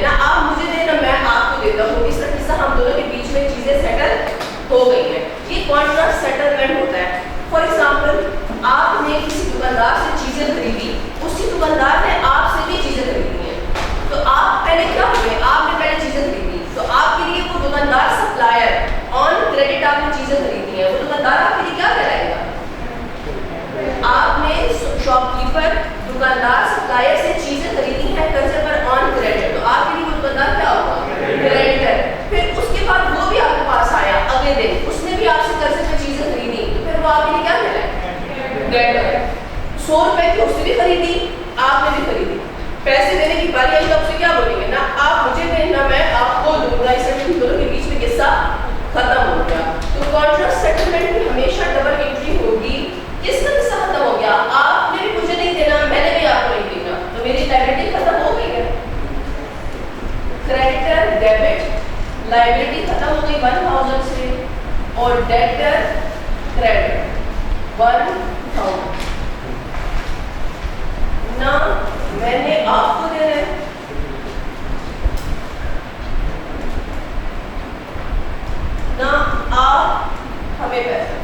हैं ना, आप मुझे दें ना मैं आपको देता हूँ, इस तरह किस्सा हम दोनों के बीच में चीजें सेटल हो गई हैं, ये कॉन्ट्रैक्ट सेटलमेंट होता है। फॉर एग्जाम्पल आपने किसी दुकानदार से चीजें खरीदी, उसी दुकानदार ने आपसे भी चीजें खरीदी हैं, तो आप पहले क्या हुए, आपने पहले चीजें खरीदी, तो आपके लिए वो दुकानदार सप्लायर ऑन क्रेडिट आपने चीजें खरीदी हैं, वो दुकानदार आपके लिए क्या कराएगा? आपने शॉपकीपर दुकानदार सप्लायर से चीजें खरीदी हैं कर्जे पर ऑन क्रेडिट, तो आपके लिए वो दुकानदार क्या होगा? क्रेडिटर। फिर उसके बाद वो भी आपके पास आया अगले दिन, उसने भी आपसे कर्जे पे चीजें खरीदी, तो फिर वो आपके लिए क्या कहलाएगा? डेटर। 100 रुपए की उसने भी खरीदी, आपने भी खरीदी, पैसे देने की बारी आई तो आपसे क्या बोलेंगे ना, आप मुझे दें ना मैं आपको दूंगा, इस दोनों के बीच में किस्सा खत्म हो गया। तो कॉन्ट्रैक्ट सेटलमेंट में हमेशा डबल एंट्री होगी। किसका किस्सा खत्म हो गया? आपने भी मुझे नहीं देना, मैंने भी आपको नहीं देना, तो मेरी लायबिलिटी खत्म हो गई है। क्रेडिटर डेबिट लायबिलिटी खत्म हो गई 1000 से, और डेटर क्रेडिट 1000 ना मैंने आपको देना है ना आप हमें पैसा।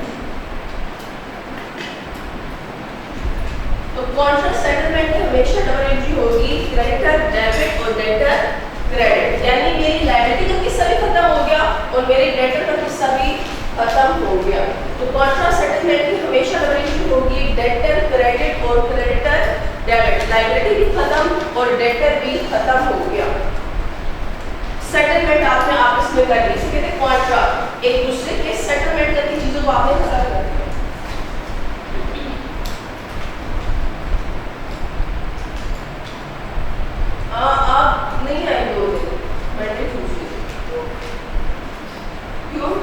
तो कॉन्ट्रैक्ट सेटलमेंट में हमेशा डबल एंट्री होगी, क्रेडिटर डेबिट और डेटर क्रेडिट, यानी मेरी लायबिलिटी का किस्सा भी खत्म हो गया और मेरे डेटर का किस्सा भी खत्म हो गया। तो कॉन्ट्रैक्ट सेटलमेंट की हमेशा डबल एंट्री होगी, डेटर क्रेडिट और क्रेडिटर डेबिट, लायबिलिटी भी खत्म और डेटर भी खत्म हो गया। सेटलमेंट आपने आपस में कर ली, इसे कहते हैं कॉन्ट्रैक्ट, एक दूसरे के सेटलमेंट करके चीजों को आपने खत्म कर दिया। आप नहीं आए 2 दिन, मंडे ट्यूसडे, क्यों?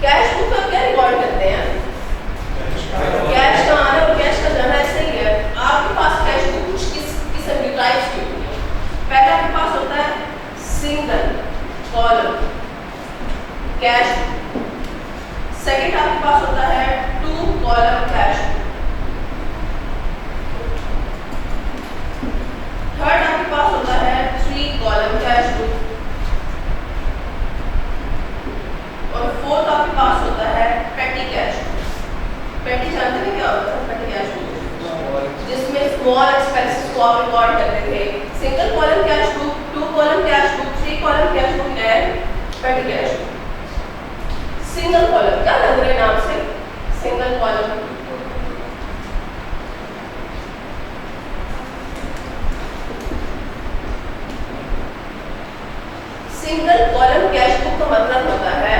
कैश बुक में क्या रिकॉर्ड करते हैं? कैश का आना और कैश का जाना, ऐसे ही है। आपके पास कैश बुक कुछ किस्म की टाइप्स की होती है। पहला आपके पास होता है सिंगल कॉलम कैश, सेकंड आपके पास होता है 2 कॉलम कैश, थर्ड आपके पास होता है 3 कॉलम कैश बुक, और फोर्थ आपके पास होता है पेटी कैश। पेटी जानते हैं क्या होता है? पेटी कैश बुक जिसमें स्मॉल एक्सपेंसेस को आप रिकॉर्ड करते थे। Single column cash book, 2 column cash book, 3 column cash book and पेटी कैश बुक। सिंगल कॉलम क्या लग रहा है नाम से? Single column single column cash book का मतलब होता है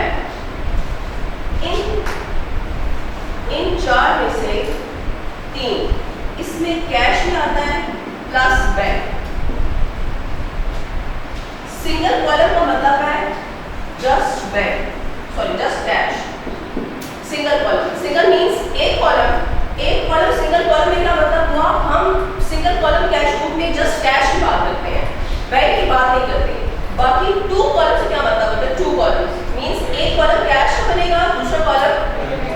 इन 4 में से 3 इसमें कैश भी आता है प्लस बैंक। सिंगल कॉलम का मतलब है just bank, sorry just cash. Single column, single means एक कॉलम सिंगल कॉलम में क्या मतलब हुआ? हम सिंगल कॉलम कैश बुक में जस्ट कैश की बात करते हैं, बैंक की बात नहीं करते। बाकी 2 कॉलम से क्या मतलब होता है? 2 कॉलम मींस एक कॉलम कैश का बनेगा, दूसरा कॉलम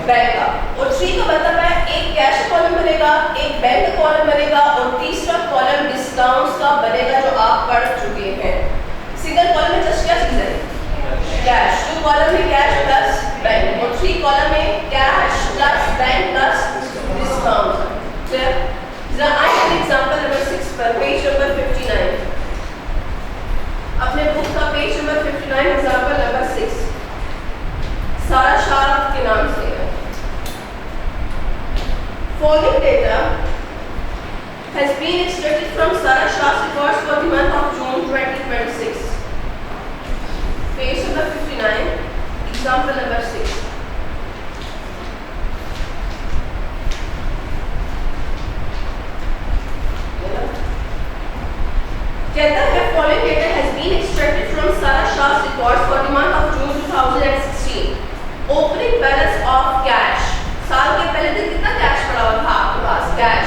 बैंक का, और 3 का मतलब है एक कैश कॉलम बनेगा, एक बैंक का कॉलम बनेगा, और तीसरा कॉलम डिस्काउंट्स का बनेगा जो आप पढ़ चुके हैं। सिंगल कॉलम में जस्ट क्या चीज है? कैश। 2 कॉलम में कैश प्लस बैंक, और 3 कॉलम में cash plus bank plus discount. जरा आई एन एग्जांपल नंबर 6 पर, page number 59। following data has been extracted from Sarah Shah's records for the month of June 2016. Opening balance of cash. साल के पहले दिन कितना cash पड़ा हुआ था आपके पास? कैश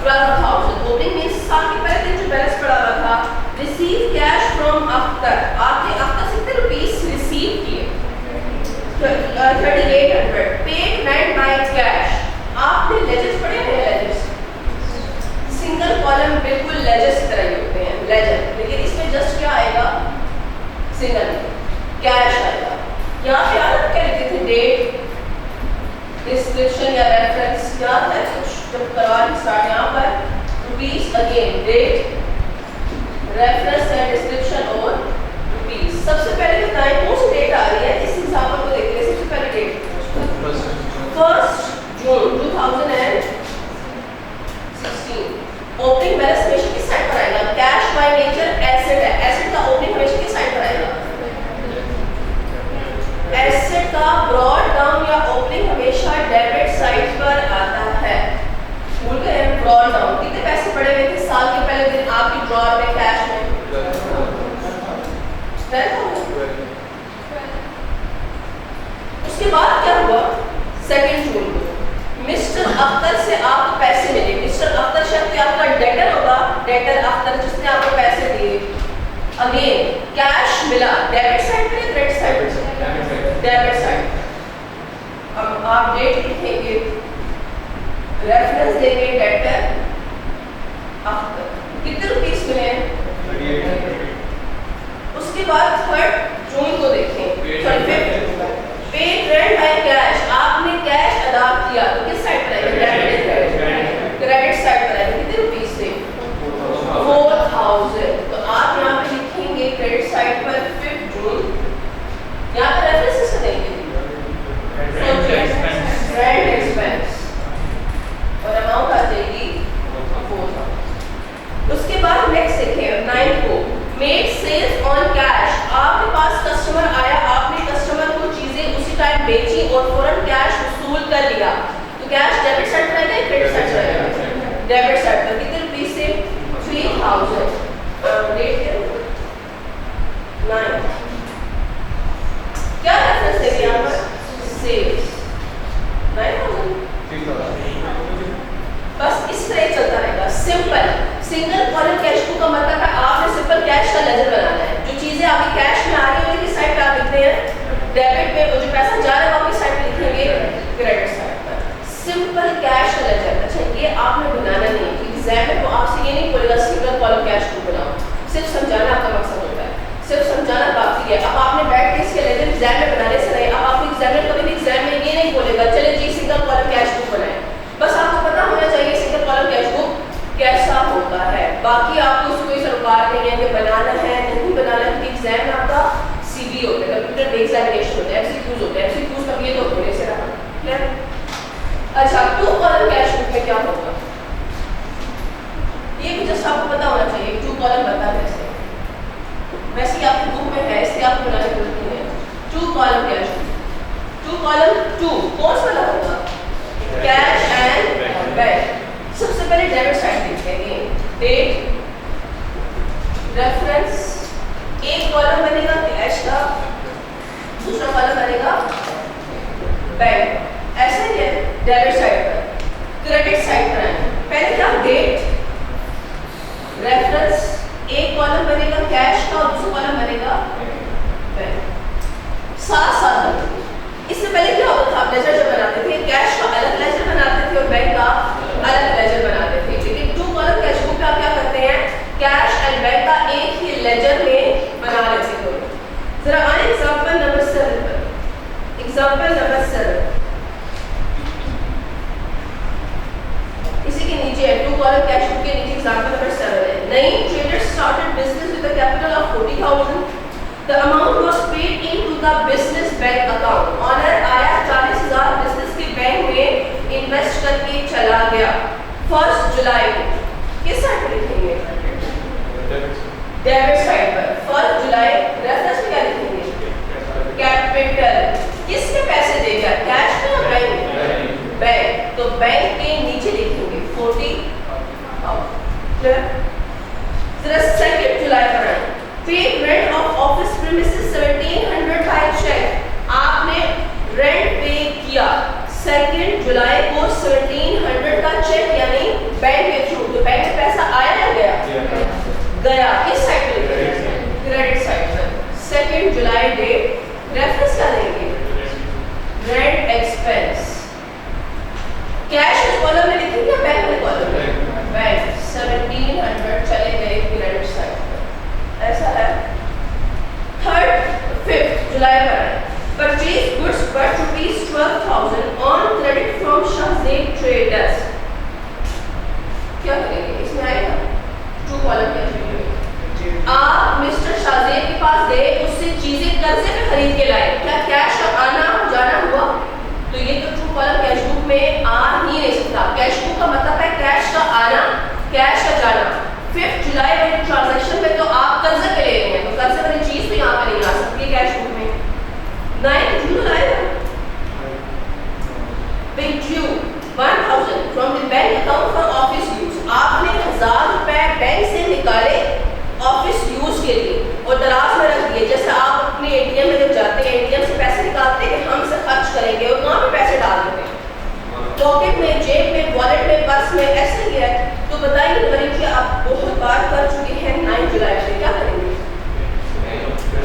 12,000. ओपनिंग मींस साल के पहले दिन जो बैलेंस पड़ा हुआ था. Receive cash from Akhtar. आपने अख्तर से कितने रुपीस रिसीव किए? 3800. Paid rent by cash. आपने लेजर्स पढ़े हैं? लेजर्स सिंगल कॉलम बिल्कुल लेजर्स की तरह ही होते हैं, लेजर, लेकिन इसमें जस्ट क्या आएगा? सिंगल कैश आएगा. यहाँ पे आप क्या लिखते थे? डेट, डिस्क्रिप्शन या रेफरेंस याद है कुछ जब करवानी स्टार्ट. यहाँ पर rupees again, date, reference and description और रुपीस. सबसे पहले बताएं कौन सी डेट आ रही है. इस एग्जांपल को देखते हैं. सबसे पहले डेट 1 जून 2016. ओपनिंग बैलेंस हमेशा किस साइड पर आएगा? कैश बाय नेचर एसेट है. एसेट का ओपनिंग हमेशा किस साइड पर आएगा? एसेट का ब्रॉड डाउन या ओपनिंग हमेशा डेबिट साइड पर आता है. भूल गए? Brought down. कितने पैसे पड़े हुए थे साल के पहले दिन आपकी ड्रॉअर में कैश में? उसके बाद क्या हुआ? 2 जून को मिस्टर अख्तर से आपको पैसे मिले. मिस्टर अख्तर शब्द आपका डेटर होगा. डेटर अख्तर जिसने आपको पैसे दिए. अगेन कैश मिला. डेबिट साइड पे क्रेडिट साइड पे? Debit side. अब आप डेट लिखेंगे, रेफरेंस देंगे डेटर अख्तर. कितने रुपीस मिले? 3800. उसके बाद 3 जून को देखें. Paid rent by cash. आपने कैश अदा किया तो किस साइड पर आएगा? डेबिट, क्रेडिट साइड पर आएगा. कितने रुपीस थे? 4000. तो आप यहाँ पे लिखेंगे क्रेडिट साइड पर 5 जून. यहाँ पे रेफरेंस से देंगे रेंट एक्सपेंस और अमाउंट आ जाएगी 4000. उसके बाद नेक्स्ट देखें 9 को मेड सेल्स ऑन कैश. आपके पास कस्टमर आया, आपने कस्टमर को चीजें उसी टाइम बेची और फौरन कैश वसूल कर लिया. तो कैश डेबिट साइड पर आएगा, क्रेडिट साइड पर आएगा? डेबिट साइड पर. कितने रुपीस से? 3000. डेट 9. क्या रेफरेंस देंगे यहाँ पर? सेल्स 9000. बस इस तरह चलता रहेगा. Simple single column cash book का मतलब है आपने सिंपल कैश का लेजर बनाना है. जो चीजें आपकी कैश में आ रही है किस साइड पे आप लिखते हैं? डेबिट में. वो जो पैसा जा रहा है वो किस साइड पे लिखेंगे? क्रेडिट साइड पर. सिंपल कैश का लेजर. अच्छा ये आपने बनाना नहीं है. एग्जाम में तो आपसे ये नहीं बोलेगा सिंगल कॉलम कैश बुक बनाओ. सिर्फ समझाना आपका मकसद होता है. सिर्फ समझाना काफी है. अब आपने बैठ के इसके लेजर एग्जाम में बनाने से नहीं. अब आपको एग्जामिनर कभी भी एग्जाम में ये नहीं बोलेगा चले जी सिंगल कॉलम कैश बुक बनाए. बस आपको पता होना चाहिए सिंगल कॉलम कैश बुक कैसा होता है. बाकी आपको उसको कोई सरकार नहीं है कि बनाना है नहीं बनाना, क्योंकि एग्जाम में आपका सीबी होता है, कंप्यूटर बेस्ड एग्जामिनेशन होता है, एमसीक्यूज होते हैं. एमसीक्यूज का ये तो होने से रहा. क्लियर? अच्छा 2 कॉलम कैश बुक में क्या होगा ये भी जस्ट आपको पता होना चाहिए. 2 कॉलम बता कैसे, वैसे ही आपकी बुक में है इसलिए आपको बनाने की जरूरत नहीं है. 2 कॉलम कैश बुक. 2 कॉलम 2 कौन सा वाला होगा? Cash and bank. सबसे पहले डेबिट साइड देखेंगे. Date, reference. एक कॉलम बनेगा कैश का, दूसरा कॉलम बनेगा बैंक. ऐसे ही है डेबिट साइड पर. क्रेडिट साइड पर आए पहले क्या? Date, reference. एक कॉलम बनेगा कैश का और दूसरा कॉलम बनेगा बैंक. साथ साथ इससे पहले क्या होता था? आप लेजर जब बनाते थे कैश का अलग लेजर बनाते थे और बैंक का अलग लेजर बनाते थे. लेकिन 2 कॉलम कैश बुक में आप क्या करते हैं? कैश एंड बैंक का एक ही लेजर में बना लेते हो. जरा आए एग्जांपल नंबर 7 पर. एग्जांपल नंबर 7 इसी के नीचे है. 2 कॉलम कैश बुक के नीचे एग्जांपल नंबर 7 है. नई trader started business with a capital of 40,000. The amount was paid into the business bank account. Owner आया 40,000 बिजनेस के बैंक में इन्वेस्ट करके चला गया. 1 जुलाई को किस साइड पर लिखेंगे? डेबिट साइड पर. 1 जुलाई. रेफरेंस में क्या लिखेंगे? कैपिटल. किसने पैसे दे गया? कैश में या बैंक? बैंक. तो बैंक के नीचे लिखेंगे 40,000. जरा 2 जुलाई पर 2 जुलाई डेट, रेफरेंस क्या देंगे, रेंट एक्सपेंस। कैश के कॉलम में लिखेंगे या बैंक के कॉलम में, बैंक 1700 चले गए क्रेडिट साइड पर, ऐसा है। 5 जुलाई पर purchase goods worth ₹12,000 on credit from Shahzeb traders, क्या करेंगे इसमें आएगा ट्रू कॉलम क्या चाहिए। आप मिस्टर शाहजेब के पास गए, उससे चीजें कर्जे पे खरीद के लाए, क्या कैश का आना जाना हुआ, तो ये तो ट्रू कॉलम कैश बुक में आ ही नहीं सकता। कैश बुक का मतलब है कैश का आना, कैश का जाना। 5 जुलाई वाले ट्रांजैक्शन में तो आप कर्जे पे ले रहे हैं, तो कर्जे वाली चीज तो यहाँ पे नहीं आ सकती कैश बुक में। 9 जून आएगा, withdrew 1,000 from the bank account for office use, आपने 1000 रुपए बैंक से निकाले ऑफिस यूज के लिए और दराज में रख दिए। जैसे आप अपने एटीएम में जब जाते हैं, एटीएम से पैसे निकालते हैं कि हम से खर्च करेंगे और वहाँ पे पैसे डाल देते हैं, पॉकेट में, जेब में, वॉलेट में, पर्स में, ऐसे ही है। तो बताइए परीक्षा आप बहुत बार कर चुके हैं। 9 जुलाई से क्या करेंगे,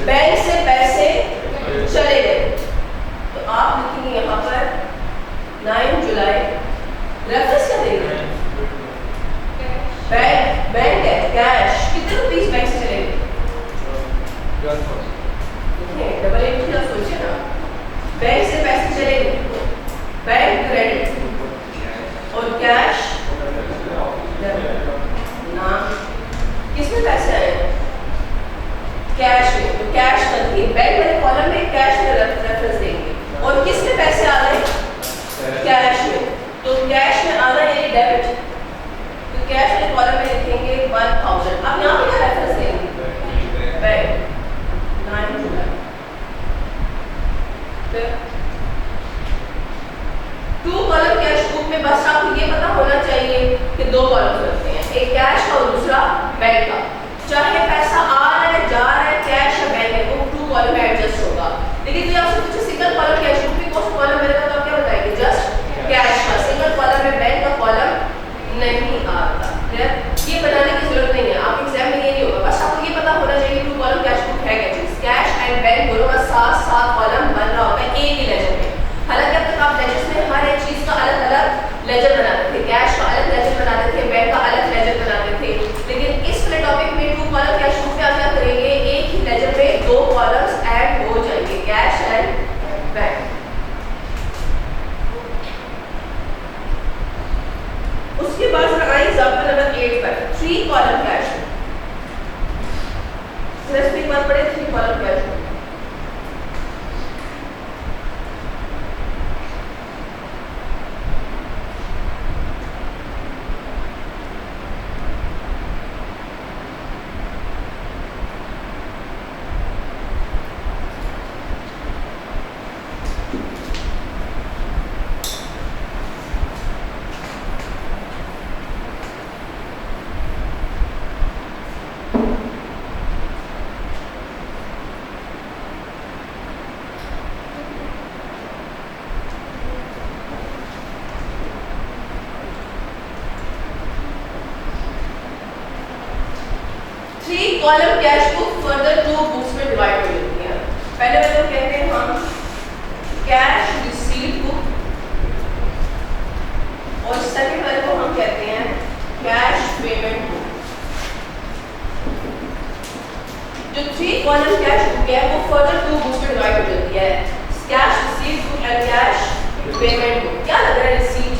बैंक से पैसे चले गए, तो आप लिखेंगे यहाँ पर 9 जुलाई, रेफरेंस क्या देंगे, बैंक, बैंक है कैश, कितने रुपीस बैंक से चले गए, डबल एट की सोचिए ना, बैंक से पैसे चले गए, बैंक क्रेडिट और कैश ना, किसमें पैसे आए, कैश में, तो कैश करके बैंक वाले कॉलम में कैश में रेफरेंस देंगे, और किस में पैसे आ रहे हैं, कैश में, तो कैश में आ रहा है ये डेबिट, तो कैश वाले कॉलम में लिखेंगे 1000। अब यहाँ पे क्या रेफरेंस देंगे, बैंक 9 जुलाई। टू कॉलम कैश बुक में बस आपको ये पता होना चाहिए कि 2 कॉलम होते हैं, एक कैश का और दूसरा बैंक का। चाहे पैसा आ रहा है, जा रहा है, कैश या बैंक है, वो टू कॉलम में एडजस्ट होगा। लेकिन जो आपसे पूछे सिंगल कॉलम कैश बुक में कौन सा कॉलम मिलेगा, तो आप क्या बताएंगे, जस्ट कैश का। सिंगल कॉलम में बैंक का कॉलम नहीं आता। ये बनाने की जरूरत नहीं है, आप एग्जाम में ये नहीं होगा, बस आपको ये पता होना चाहिए टू कॉलम कैश बुक है क्या चीज। कैश एंड बैंक दोनों का साथ साथ कॉलम बन रहा होता है एक ही लेजर में। हालांकि अब तक आप लेजर्स में हर एक चीज का अलग अलग लेजर बनाते थे, कैश का अलग लेजर बनाते थे, बैंक का अलग लेजर बनाते थे, लेकिन इस वाले टॉपिक में टू कॉलम कैश बुक में आप क्या करेंगे, एक ही लेजर में 2 कॉलम्स ऐड हो जाएंगे, कैश एंड बैंक। उसके बाद एग्जांपल नंबर 8 पर 3 कॉलम कैश बुक, सिर्फ एक बार पढ़े 3 column cash book. Column cash book further 2 books में डिवाइड हो जाती है। पहले वाले को कहते हैं हम कैश रिसीट बुक और सेकंड वाले को हम कहते हैं कैश पेमेंट बुक। जो 3 कॉलम कैश बुक है वो फर्दर 2 बुक्स में डिवाइड हो जाती है, cash receipt book and cash payment book. क्या लग रहा है, रिसीट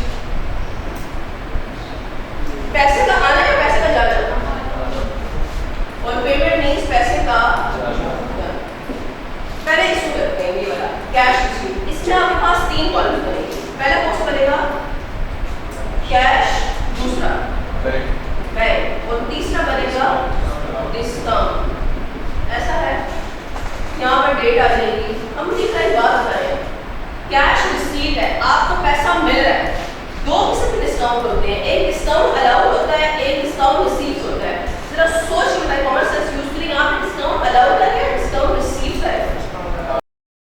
पैसे का आना है, पैसे का जाना, और पेमेंट मींस पैसे का। पहले इसको करते हैं, ये वाला कैश रिसीट। इसमें आपके पास 3 कॉलम बनेंगे। पहला कौन सा बनेगा, कैश, दूसरा बैंक और तीसरा बनेगा डिस्काउंट। ऐसा है, यहाँ पर डेट आ जाएगी। अब मुझे एक बात बताएं, कैश रिसीट है, आपको पैसा मिल रहा है, 2 किस्म के डिस्काउंट होते हैं, एक डिस्काउंट अलाउड होता है, एक डिस्काउंट रिसीव होता है। जरा सोच बताइए, कॉमन सेंस यूज करिए, यहाँ पे डिस्काउंट अलाउड है